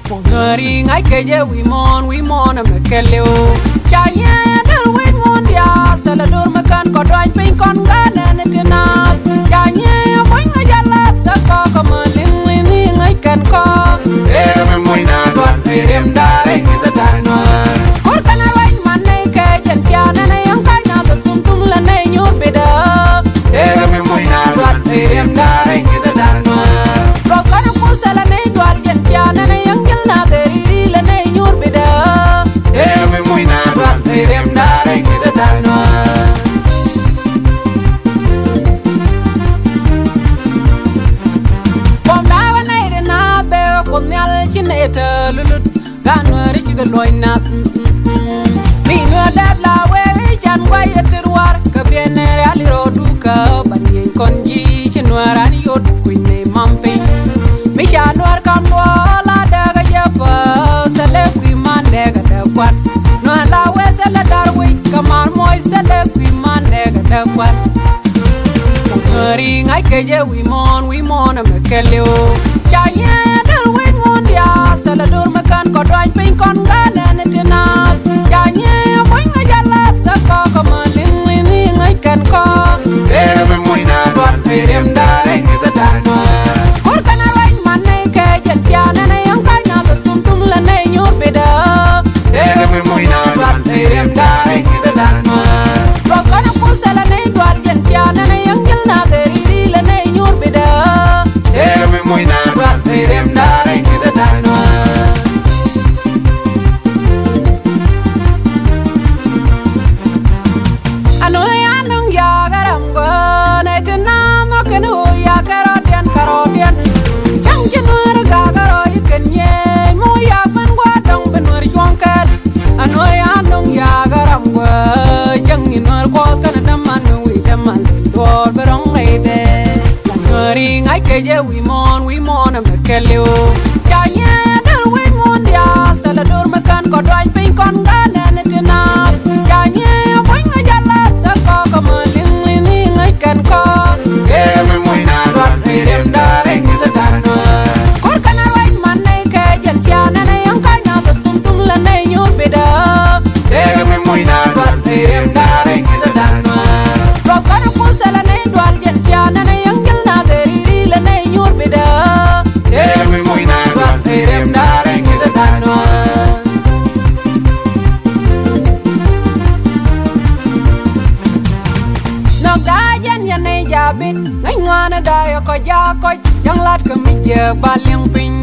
Ngari ngai keje we mon a mekeleo Chanya der we mon dia tala dur mekan ko doin pin kon gana netina Chanya moy nga jala ta ko kamaling lini ngai kan ko me moy na dwan rem dare ngita darno Kor kana wain manne ke jan piana na yang kai na tum la nei nyur beda me moy na dwan rem dare ngita darno Ro kana musala nei dwal jan piana na yang Rem dare kita darno Bom dawa na ire na be ko nyal kineta lulut ganwari ci galoy na mi no dat la we jan way terwar ka benere ali rodu ka banye konji ci noaran yod ku ne mampe mi janwar kam wala daga japa sale ku man daga da kwan no la we sale darwi kamar moy sale ku man daga da kwan ngari ngai keje we mon a mekeleo chanya darwi mon dia sale dur mekan ko doin pin kon gana netina chanya moy nga jala ta ko kamalin lini ngai kan ko me moy na dwan rem dare ngita darno kor kana wain manne ke jan piana na yang kai na tum la nei nyur beda me moy na dwan rem dare ngita darno ro kana pusala nei dwal jan piana na yang jil na deri la nei nyur beda me moy na dwan rem dare ngita darno Ngai keje we mon a mekeleo Chanya der we mon dia tala dur mekan ko doin pin kon gana netina Chanya moy nga jala ta ko kamaling lini ngai kan ko me moy na dwan rem dare ngita darno kor kana wain manne ke jan piana na yang kai na tum la nei nyur beda me moy na dwan rem dare ngita darno ro kana pusala nei dwal jan piana na yang jil na deri la nei nyur beda me moy na dwan rem dare ngita darno Nok da jan ya nei jabit ngai ngana da yo ko ja ko jang lat ko mi je balyang pin